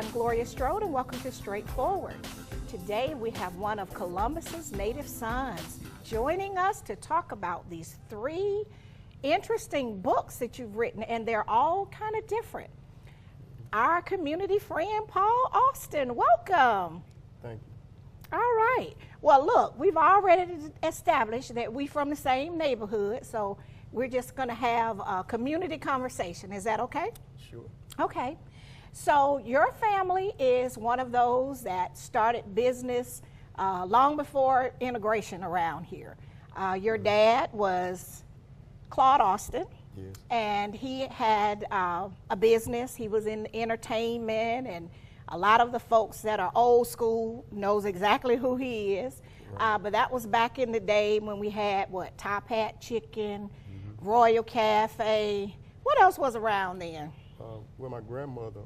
I'm Gloria Strode and welcome to Straightforward. Today we have one of Columbus's native sons joining us to talk about these three interesting books that you've written, and they're all kind of different. Our community friend, Paul Austin, welcome. Thank you. All right. Well, look, we've already established that we're from the same neighborhood, so we're just going to have a community conversation. Is that okay? Sure. Okay. So your family is one of those that started business long before integration around here. Your dad was Claude Austin. Yes. And he had a business. He was in entertainment, and a lot of the folks that are old school knows exactly who he is. Right. But that was back in the day when we had, what, Top Hat Chicken, Royal Cafe. What else was around then? Well, my grandmother,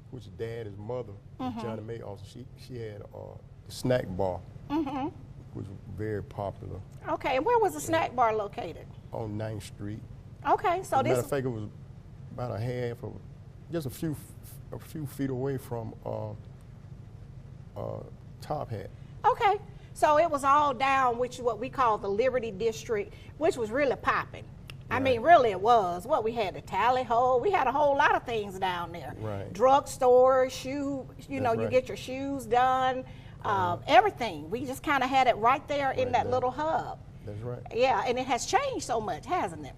which is Dad's mother, Johnny Mae, also, she had the snack bar, which was very popular. Okay, and where was the snack bar located? On 9th Street. Okay, so As a this. matter of fact, it was about a half of, just a few feet away from Top Hat. Okay, so it was all down, which is what we call the Liberty District, which was really popping. I mean, really it was. What, we had the Tally Ho, we had a whole lot of things down there. Right. Drugstores, you know, you right. get your shoes done, everything. We just kind of had it right there in that little hub. That's right. Yeah, and it has changed so much, hasn't it?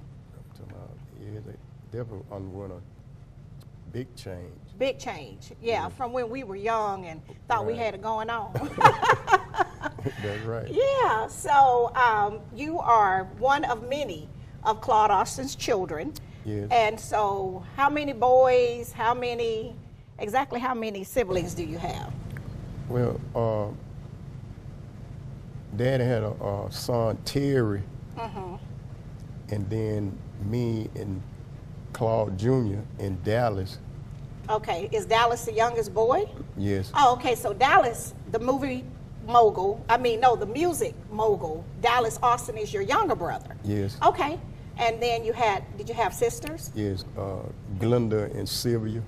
Yeah, they definitely underwent a big change. Big change, yeah, from when we were young and thought we had it going on. That's right. Yeah, so you are one of many of Claude Austin's children. Yes. And so how many boys, exactly how many siblings do you have? Well, Daddy had a son, Terry, and then me and Claude Jr. in Dallas. Okay, is Dallas the youngest boy? Yes. Oh, okay, so Dallas, the music mogul, Dallas Austin is your younger brother. Yes. Okay, and then did you have sisters? Yes, Glenda and Sylvia.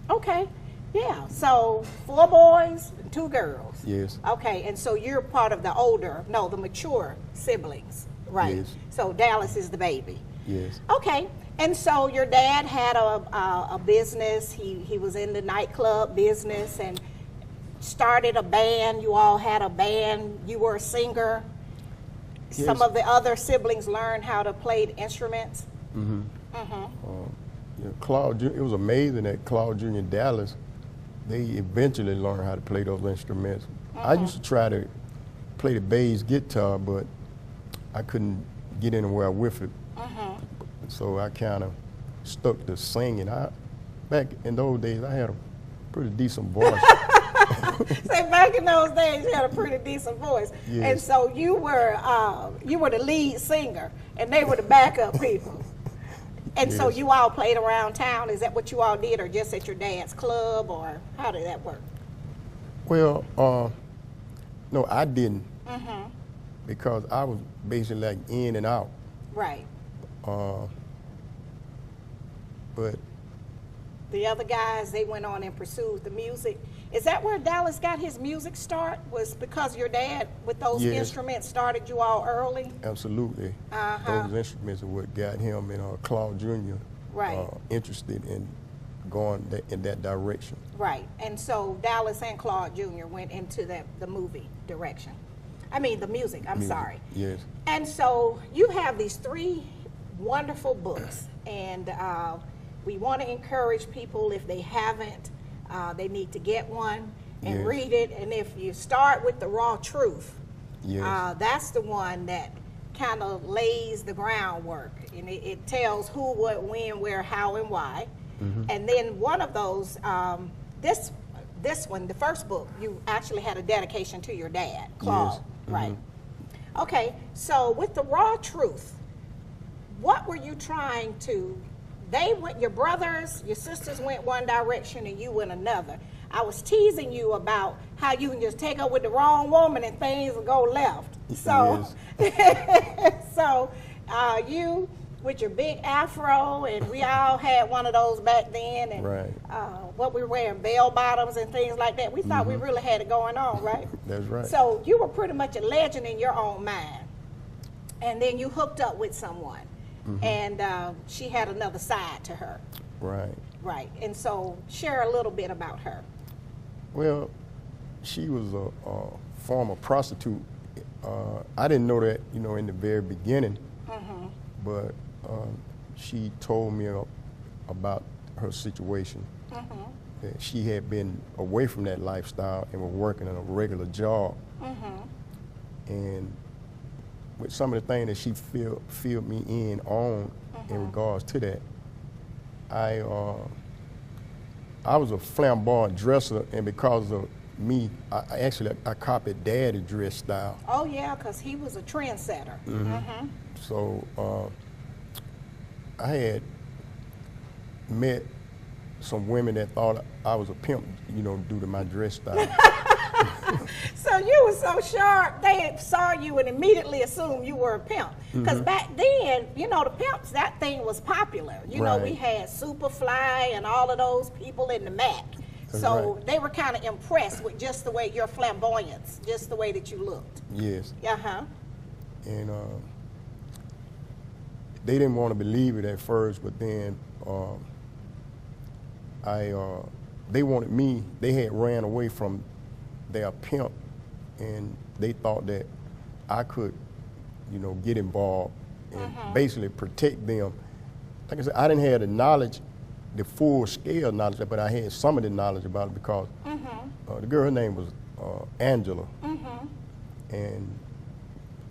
Okay, yeah, so 4 boys and 2 girls. Yes. Okay, and so you're part of the mature siblings, right? Yes. So Dallas is the baby. Yes. Okay, and so your dad had a business. He was in the nightclub business and started a band. You all had a band. You were a singer. Yes. Some of the other siblings learned how to play the instruments. Claude, it was amazing that Claude Jr. and Dallas, they eventually learned how to play those instruments. I used to try to play the bass guitar, but I couldn't get anywhere with it. So I kind of stuck to singing. Back in those days, I had a pretty decent voice. Say, back in those days, you had a pretty decent voice. Yes. And so you were the lead singer, and they were the backup people. And so you all played around town. Is that what you all did, or just at your dad's club, or how did that work? Well, no, I didn't, because I was basically like in and out. Right. But the other guys, they went on and pursued the music. Is that where Dallas got his music start? Was because your dad, with those instruments, started you all early? Absolutely. Those instruments are what got him and Claude Jr. Interested in going in that direction. Right. And so Dallas and Claude Jr. went into the movie direction. The music, I'm sorry. Yes. And so you have these 3 wonderful books, and we want to encourage people, if they haven't, they need to get one and read it. And if you start with The Raw Truth, that's the one that kind of lays the groundwork, and it tells who, what, when, where, how, and why. And then one of those, this one, the first book, you actually had a dedication to your dad, Claude, right? Okay, so with The Raw Truth, what were you trying to? Your brothers, your sisters went one direction and you went another. I was teasing you about how you can just take up with the wrong woman and things will go left. So, so you with your big afro, and we all had one of those back then, and Right. what we were wearing, bell bottoms and things like that. We thought we really had it going on, right? That's right. So you were pretty much a legend in your own mind. And then you hooked up with someone, and she had another side to her. Right. Right. And so share a little bit about her. Well, she was a former prostitute. I didn't know that, in the very beginning, but she told me about her situation. That she had been away from that lifestyle and was working in a regular job. And with some of the things that she filled me in on in regards to that, I was a flamboyant dresser, and because of me, I copied Daddy's dress style. Oh yeah, because he was a trendsetter. So I had met some women that thought I was a pimp, due to my dress style. So you were so sharp, they saw you and immediately assumed you were a pimp. Because back then, the pimps, that thing was popular. Right. We had Superfly and all of those people in the Mac. So right. they were kind of impressed with just the way your flamboyance, just the way that you looked. Yes. Uh-huh. And they didn't want to believe it at first, but then they wanted me. They had ran away from their pimp, and they thought that I could, get involved and basically protect them. Like I said, I didn't have the knowledge, the full scale knowledge, but I had some of the knowledge about it because the girl, her name was Angela, and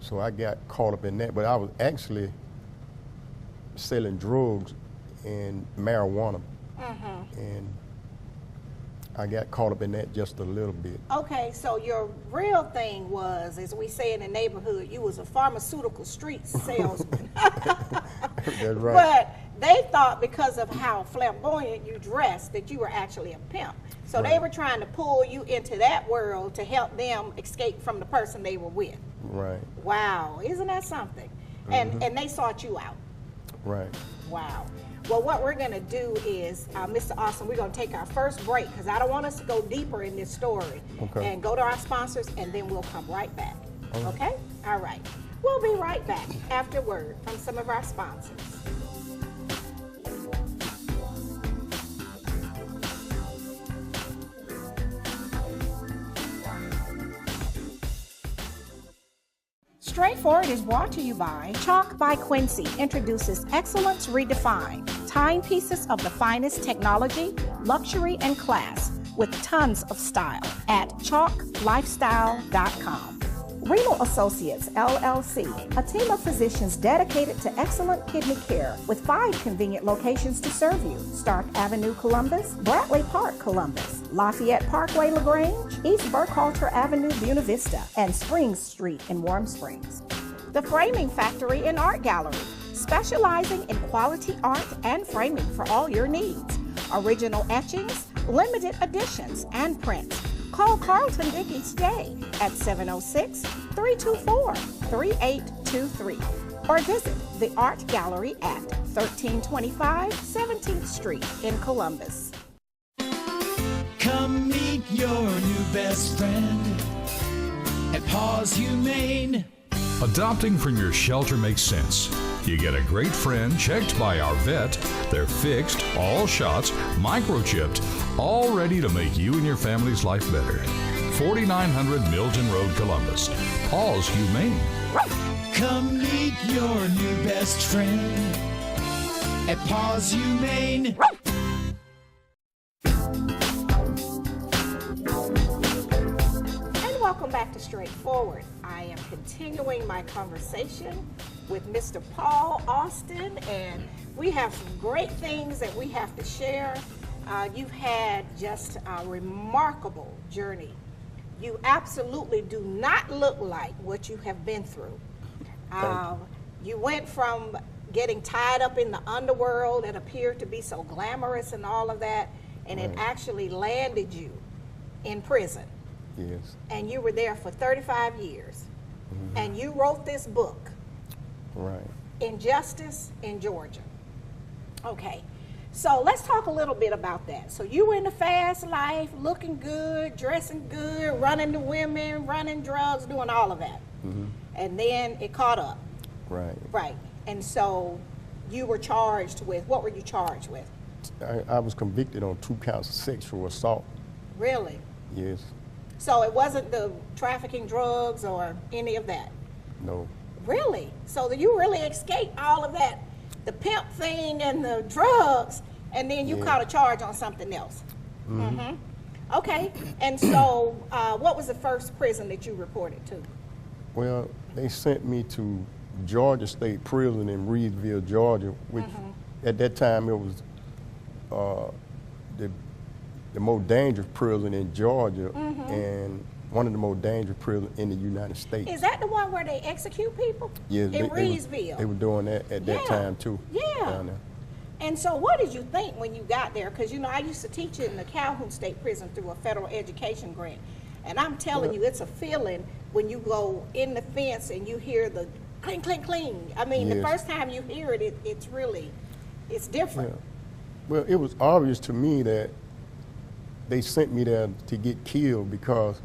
so I got caught up in that. But I was actually selling drugs and marijuana, and I got caught up in that just a little bit. Okay, so your real thing was, as we say in the neighborhood, you was a pharmaceutical street salesman. That's right. But they thought because of how flamboyant you dressed that you were actually a pimp. So they Right. were trying to pull you into that world to help them escape from the person they were with. Right, Wow, isn't that something? And they sought you out. right. Wow. Well, what we're going to do is, Mr. Austin, we're going to take our first break because I don't want us to go deeper in this story. Okay. And go to our sponsors, and then we'll come right back. Okay. Okay? All right. We'll be right back after word from some of our sponsors. Straightforward is brought to you by Chalk by Quincy introduces Excellence Redefined, timepieces of the finest technology, luxury, and class with tons of style at chalklifestyle.com. Renal Associates, LLC, a team of physicians dedicated to excellent kidney care with 5 convenient locations to serve you. Stark Avenue, Columbus, Bradley Park, Columbus, Lafayette Parkway, LaGrange, East Burkhalter Avenue, Buena Vista, and Springs Street in Warm Springs. The Framing Factory and Art Gallery, specializing in quality art and framing for all your needs. Original etchings, limited editions, and prints. Call Carlton Dickey today at 706-324-3823 or visit the Art Gallery at 1325 17th Street in Columbus. Come meet your new best friend at Paws Humane. Adopting from your shelter makes sense. You get a great friend checked by our vet. They're fixed, all shots, microchipped, all ready to make you and your family's life better. 4900 Milton Road, Columbus. Paws Humane. Come meet your new best friend at Paws Humane. Welcome back to Straightforward. I am continuing my conversation with Mr. Paul Austin, and we have some great things that we have to share. You've had just a remarkable journey. You absolutely do not look like what you have been through. You went from getting tied up in the underworld that appeared to be so glamorous and all of that, and it actually landed you in prison. Yes. And you were there for 35 years. And you wrote this book. Right. injustice in Georgia. Okay, so let's talk a little bit about that. So you were in the fast life, looking good, dressing good, running to women, running drugs, doing all of that. And then it caught up. Right. Right. And so you were charged with, what were you charged with? I was convicted on 2 counts of sexual assault. Really? Yes. So it wasn't the trafficking drugs or any of that? No. Really? So you really escaped all of that, the pimp thing and the drugs, and then you caught a charge on something else? Okay. And so what was the first prison that you reported to? Well, they sent me to Georgia State Prison in Reedsville, Georgia, which at that time it was the most dangerous prison in Georgia and one of the most dangerous prisons in the United States. Is that the one where they execute people? Yes, in Reedsville? They were doing that at that time too. Yeah. Down there. And so what did you think when you got there? Because, you know, I used to teach in the Calhoun State Prison through a federal education grant. And I'm telling you, it's a feeling when you go in the fence and you hear the cling, cling, cling. I mean, the first time you hear it, it's different. Yeah. Well, it was obvious to me that they sent me there to get killed because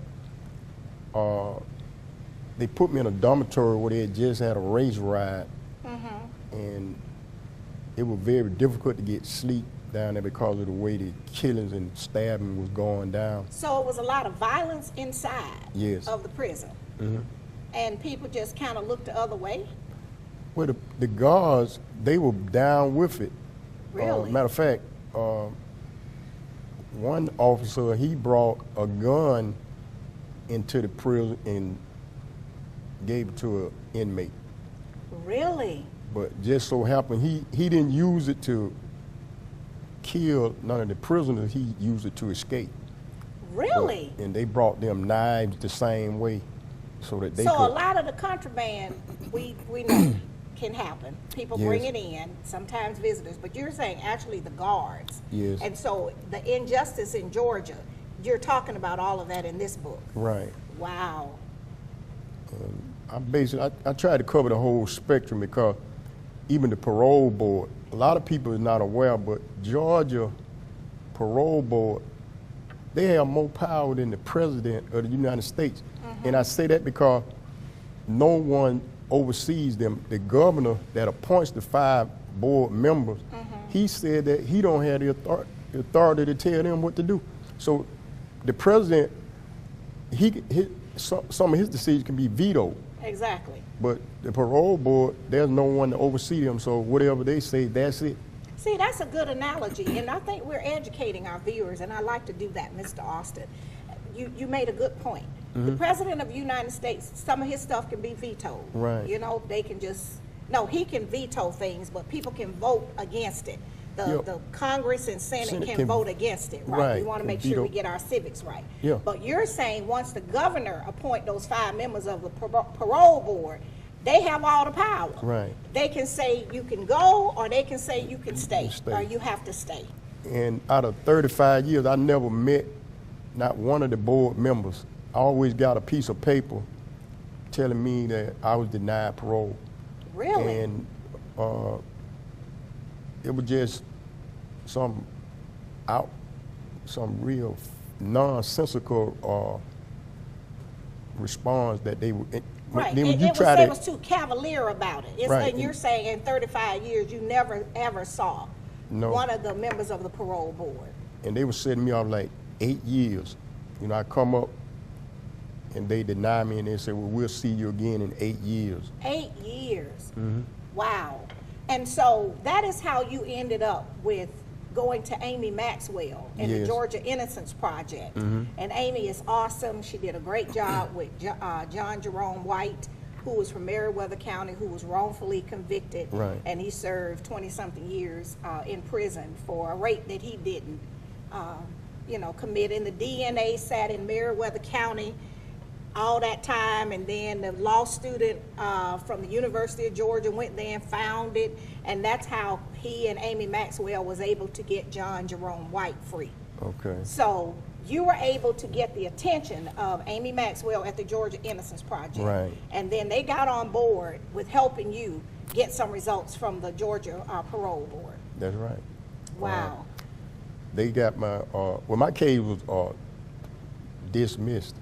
they put me in a dormitory where they had just had a race ride, and it was very difficult to get sleep down there because of the way the killings and stabbing was going down. So it was a lot of violence inside of the prison, and people just kind of looked the other way? Well, the guards, they were down with it. Really? Matter of fact, one officer, he brought a gun into the prison and gave it to an inmate. Really? But just so happened, he didn't use it to kill none of the prisoners, he used it to escape. Really? And they brought them knives the same way so that they So could. a lot of the contraband, we know can happen. People bring it in, sometimes visitors, but you're saying actually the guards. Yes. And so the injustice in Georgia, you're talking about all of that in this book. Right. Wow. I tried to cover the whole spectrum because even the parole board, a lot of people is not aware, but Georgia parole board, they have more power than the president of the United States. And I say that because no one oversees them. The governor that appoints the 5 board members, he said that he don't have the authority to tell them what to do. So the president, some of his decisions can be vetoed. Exactly. But the parole board, there's no one to oversee them, so whatever they say, that's it. See, that's a good analogy, and I think we're educating our viewers, and I like to do that, Mr. Austin. You made a good point. The President of the United States, some of his stuff can be vetoed. Right. You know, they can just, no, he can veto things, but people can vote against it. The Congress and Senate can vote against it, right? Right, We want to make sure we get our civics right. Yeah. But you're saying once the governor appoint those 5 members of the parole board, they have all the power. Right. They can say you can go, or they can say you can stay, or you have to stay. And out of 35 years, I never met not one of the board members. I always got a piece of paper telling me that I was denied parole. Really? And it was just some real nonsensical response that they would. Right. Then when It was too cavalier about it. Right. And you're saying in 35 years you never ever saw one of the members of the parole board. And they were setting me off like 8 years. You know, I come up and they deny me and they say, well, we'll see you again in 8 years. 8 years. Wow. And so that is how you ended up with going to Amy Maxwell and the Georgia Innocence Project. And Amy is awesome. She did a great job with John Jerome White, who was from Meriwether County, who was wrongfully convicted. Right. And he served 20-something years in prison for a rape that he didn't commit. And the DNA sat in Meriwether County all that time, and then the law student from the University of Georgia went there and found it, and that's how he and Amy Maxwell was able to get John Jerome White free. Okay. So you were able to get the attention of Amy Maxwell at the Georgia Innocence Project. Right. And then they got on board with helping you get some results from the Georgia Parole Board. That's right. Wow. They got my, well, my case was dismissed,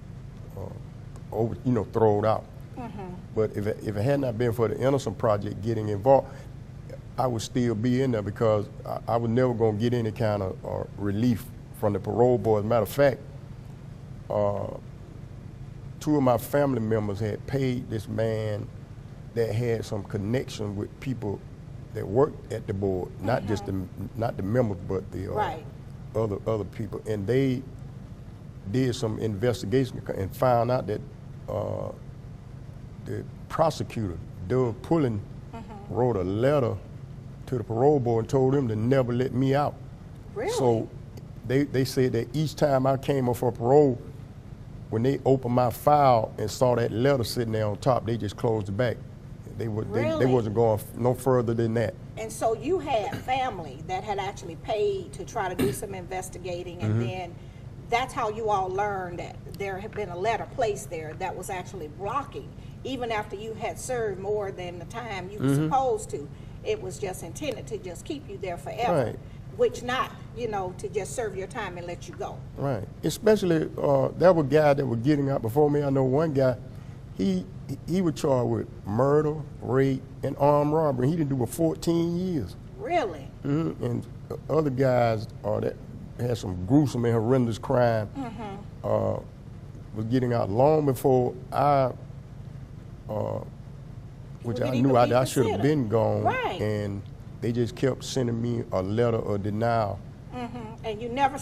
thrown out. But if it had not been for the Innocent Project getting involved, I would still be in there because I was never going to get any kind of relief from the parole board. As a matter of fact, 2 of my family members had paid this man that had some connection with people that worked at the board, not just not the members, but the Right. other people, and they did some investigation and found out that the prosecutor, Doug Pullen, wrote a letter to the parole board and told them to never let me out. Really? So they said that each time I came up for parole, when they opened my file and saw that letter sitting there on top, they just closed it back. They Really? wasn't going no further than that. And so you had family that had actually paid to try to do some investigating, and then that's how you all learned that there had been a letter placed there that was actually blocking, even after you had served more than the time you were supposed to. It was just intended to just keep you there forever, Right. which not, to just serve your time and let you go. Right. Especially there were guys that were getting out before me. I know one guy, he was charged with murder, rape, and armed robbery. He didn't do it 14 years. Really? And other guys that had some gruesome and horrendous crime was getting out long before which Well, I didn't knew even be I should have considered. been gone. Right. And they just kept sending me a letter of denial. And you never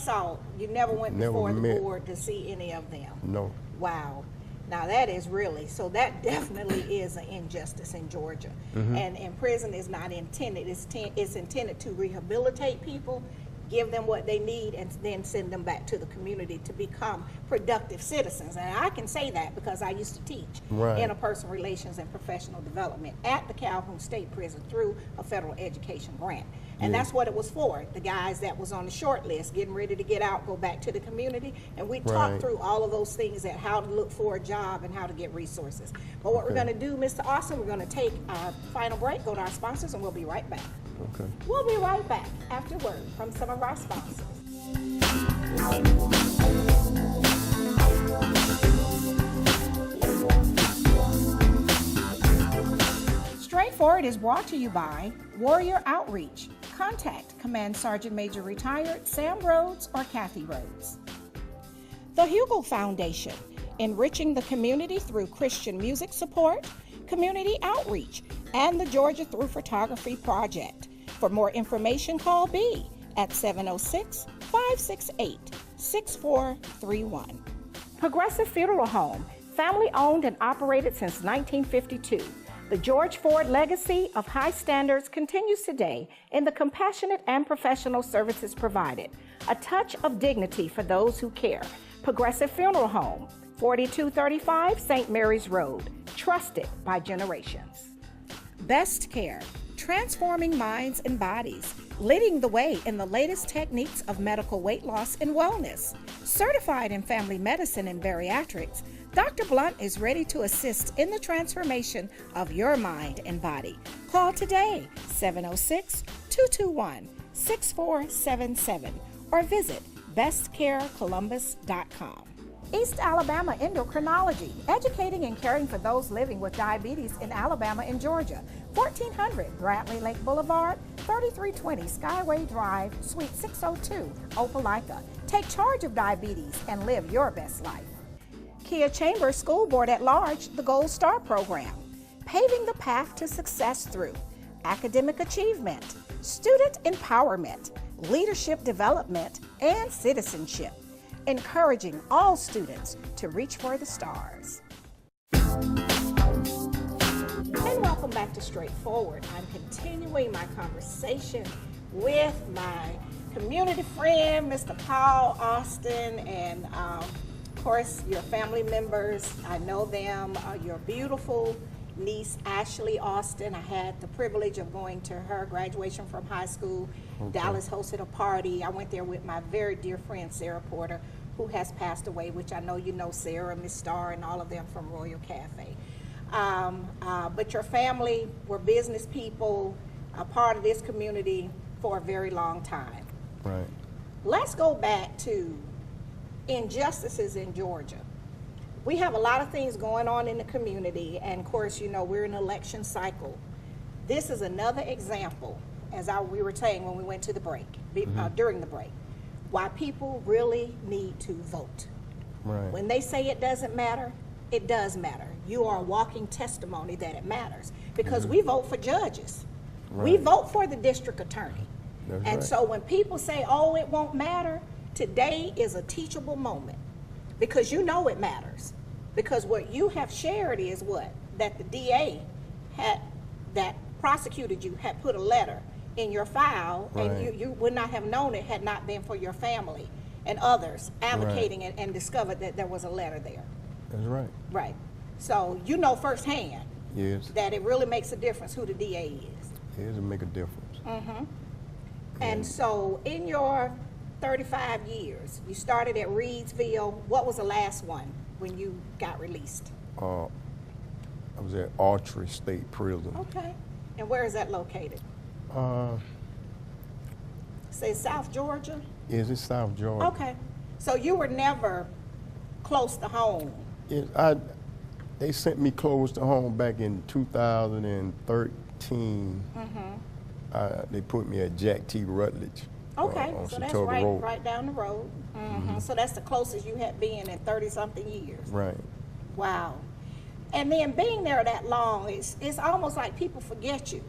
you never went Never before the met. board to see any of them? No. Wow. Now that is really, so that definitely is an injustice in Georgia. And prison is not intended, it's intended to rehabilitate people, give them what they need, and then send them back to the community to become productive citizens. And I can say that because I used to teach Right. interpersonal relations and professional development at the Calhoun State Prison through a federal education grant. And that's what it was for. The guys that was on the short list, getting ready to get out, go back to the community. And we talked Right. through all of those things, at how to look for a job and how to get resources. But what we're Okay. gonna do, Mr. Austin, we're gonna take our final break, go to our sponsors, and we'll be right back. Okay. We'll be right back after word from some of our sponsors. Straightforward is brought to you by Warrior Outreach. Contact Command Sergeant Major Retired Sam Rhodes or Kathy Rhodes. The Hugel Foundation, enriching the community through Christian music support, community outreach, and the Georgia Through Photography Project. For more information, call B at 706-568-6431. Progressive Funeral Home, family owned and operated since 1952. The George Ford legacy of high standards continues today in the compassionate and professional services provided. A touch of dignity for those who care. Progressive Funeral Home, 4235 St. Mary's Road, trusted by generations. Best Care, transforming minds and bodies, leading the way in the latest techniques of medical weight loss and wellness. Certified in family medicine and bariatrics, Dr. Blunt is ready to assist in the transformation of your mind and body. Call today, 706-221-6477, or visit bestcarecolumbus.com. East Alabama Endocrinology, educating and caring for those living with diabetes in Alabama and Georgia. 1400 Bradley Lake Boulevard, 3320 Skyway Drive, Suite 602, Opelika. Take charge of diabetes and live your best life. Kia Chambers School Board at Large, the Gold Star Program. Paving the path to success through academic achievement, student empowerment, leadership development, and citizenship. Encouraging all students to reach for the stars. And welcome back to Straightforward. I'm continuing my conversation with my community friend, Mr. Paul Austin, and of course, your family members. I know them. You're beautiful niece, Ashley Austin. I had the privilege of going to her graduation from high school. Dallas hosted a party. I went there with my very dear friend, Sarah Porter, who has passed away, which I know you know Sarah, Miss Starr, and all of them from Royal Cafe. But your family were business people, a part of this community for a very long time. Right. Let's go back to injustices in Georgia. We have a lot of things going on in the community, and of course, you know, we're in an election cycle. This is another example, as we were saying when we went to the break, during the break, why people really need to vote. Right. When they say it doesn't matter, it does matter. You are a walking testimony that it matters, because we vote for judges. We Right. vote for the district attorney. That's And right. so when people say, oh, it won't matter, today is a teachable moment, because you know it matters. Because what you have shared is what? That the DA that prosecuted you had put a letter in your file, and Right. you would not have known it had not been for your family and others advocating Right. and discovered that there was a letter there. That's right. Right. So you know firsthand Yes. that it really makes a difference who the DA is. It doesn't make a difference. And so in your 35 years, you started at Reedsville. What was the last one when you got released? I was at Archery State Prison. Okay. And where is that located? Say South Georgia? Is it South Georgia? Okay. So you were never close to home. Yes, they sent me close to home back in 2013. They put me at Jack T. Rutledge. Okay, On so that's Chautauqua Road. right down the road. So that's the closest you had been in 30-something years. Right. Wow. And then being there that long, it's almost like people forget you,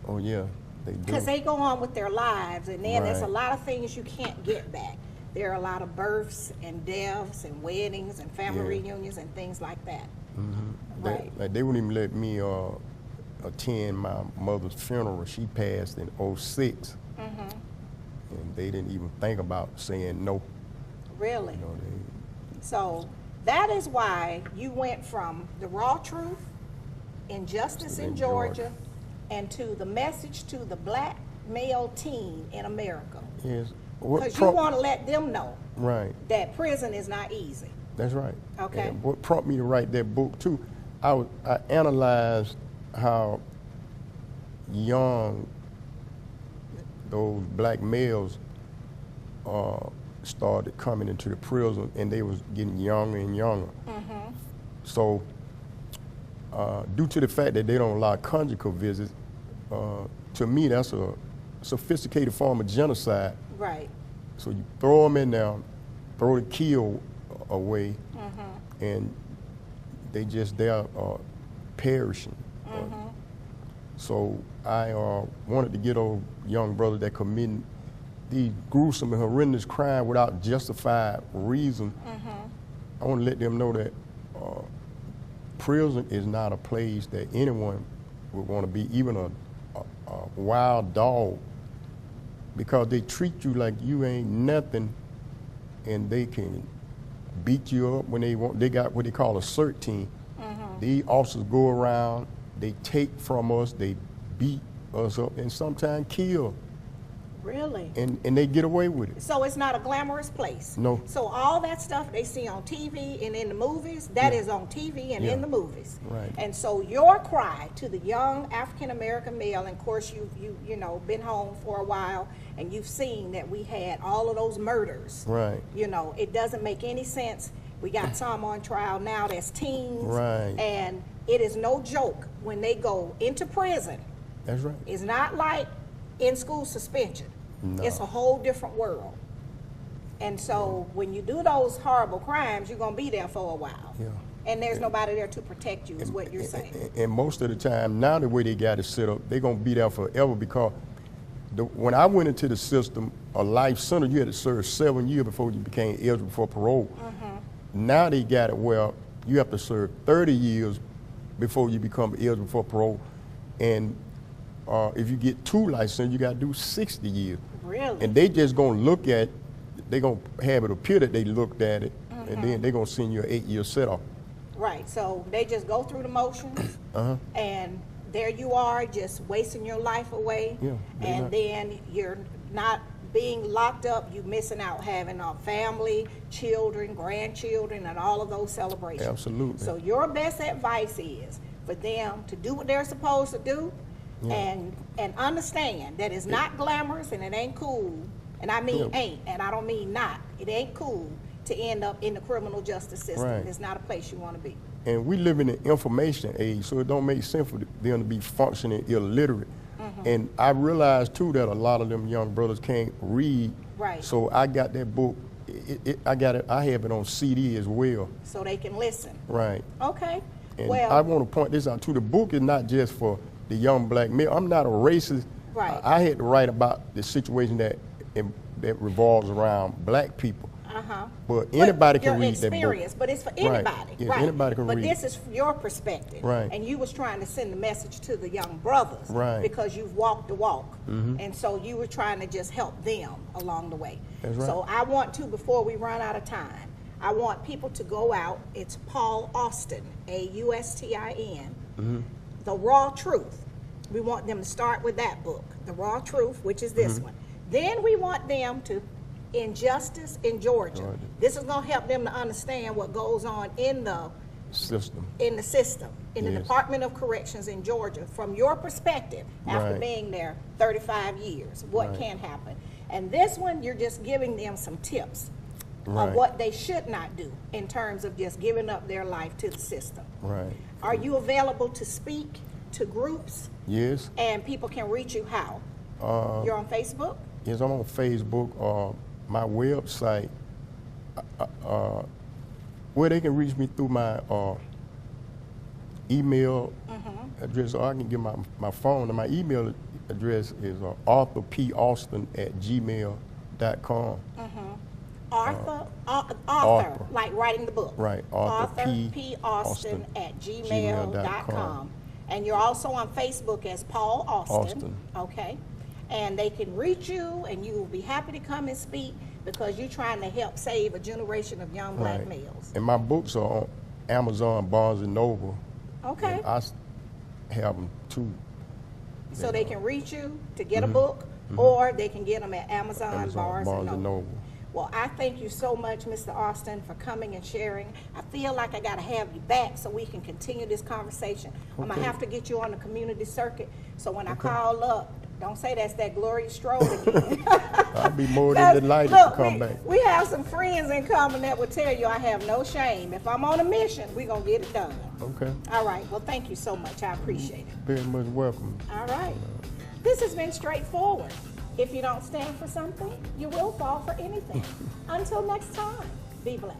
Oh yeah, they do. because they go on with their lives, and then there's a Right. lot of things you can't get back. There are a lot of births and deaths and weddings and family Yeah. reunions and things like that. They, like, they wouldn't even let me attend my mother's funeral. She passed in '06, and they didn't even think about saying no. Really? You know, So that is why you went from the raw truth, injustice in Georgia, and to the message to the black male teen in America. yes. What Because you want to let them know right. that prison is not easy. That's right. Okay. And what prompted me to write that book too, I analyzed how young those black males started coming into the prison, and they was getting younger and younger. So due to the fact that they don't allow conjugal visits, to me that's a sophisticated form of genocide. Right. So you throw them in there, throw the kill away, and they just there perishing. So I wanted to get those young brothers that committing these gruesome and horrendous crimes without justified reason. I want to let them know that prison is not a place that anyone would want to be, even a wild dog, because they treat you like you ain't nothing, and they can beat you up when they want. They got what they call a CERT team. These officers go around, they take from us, they beat us up, and sometimes kill, Really? and they get away with it. So it's not a glamorous place. No. So all that stuff they see on TV and in the movies, that is on TV and in Yeah. the movies. Right. And so your cry to the young African American male, and of course you know been home for a while, and you've seen that we had all of those murders. Right. You know, it doesn't make any sense. We got some on trial now that's teens. Right. And it is no joke when they go into prison. That's right. It's not like in school suspension. No. It's a whole different world. And so when you do those horrible crimes, you're going to be there for a while. Yeah. And there's nobody there to protect you, is what you're saying. And most of the time, now the way they got it set up, they're going to be there forever, because when I went into the system, a life sentence, you had to serve 7 years before you became eligible for parole. Now they got it where you have to serve 30 years before you become eligible for parole. And if you get 2 life sentences, you got to do 60 years. Really? And they just going to look at, they going to have it appear that they looked at it, and then they're going to send you an 8-year set-off. Right, so they just go through the motions, and there you are, just wasting your life away. Yeah, they're and not. then you're not being locked up, you missing out having a family, children, grandchildren, and all of those celebrations. Absolutely. So your best advice is for them to do what they're supposed to do, Yeah. and understand that it's not glamorous and it ain't cool. And I mean Yeah. ain't, and I don't mean not. It ain't cool to end up in the criminal justice system. Right. It's not a place you want to be. And we live in an information age, so it don't make sense for them to be functioning illiterate. And I realize too that a lot of them young brothers can't read. Right. So I got that book. I have it on CD as well. So they can listen. Right. Okay. And Well, I want to point this out too. The book is not just for the young black male. I'm not a racist. Right. I had to write about the situation that revolves around black people. But anybody can read that book. Your experience, but it's for anybody. Yeah, right. anybody can but read this is your perspective. Right. And you was trying to send a message to the young brothers. Right. Because you've walked the walk. And so you were trying to just help them along the way. That's right. So I want to, before we run out of time, I want people to go out. It's Paul Austin, Austin, The Raw Truth. We want them to start with that book, The Raw Truth, which is this one. Then we want them to Injustice in Georgia. Georgia. This is going to help them to understand what goes on in the System. in the Yes. Department of Corrections in Georgia, from your perspective, after Right. being there 35 years, what Right. can happen. And this one, you're just giving them some tips Right. of what they should not do in terms of just giving up their life to the system. Right. Are you available to speak to groups? Yes. And people can reach you how? You're on Facebook? Yes, I'm on Facebook. My website, where they can reach me through my email address, or I can give my phone. And my email address is arthurpaustin@gmail.com. Author, like writing the book. Right, Arthur P. AuthurPaustin@gmail.com. And you're also on Facebook as Paul Austin. Austin. Okay. And they can reach you, and you will be happy to come and speak because you're trying to help save a generation of young black Right. males. And my books are on Amazon, Barnes and Noble. Okay. And I have them too. So they can reach you to get a book, or they can get them at Amazon, Amazon, Barnes and Noble. Well, I thank you so much, Mr. Austin, for coming and sharing. I feel like I got to have you back so we can continue this conversation. I'm going to have to get you on the community circuit. So when I call up, don't say that's that Gloria Strode again. I'll be more than delighted to come back. We have some friends in common that will tell you I have no shame. If I'm on a mission, we're going to get it done. Okay. All right. Well, thank you so much. I appreciate it. Very much welcome. All right. This has been straightforward. If you don't stand for something, you will fall for anything. Until next time, be blessed.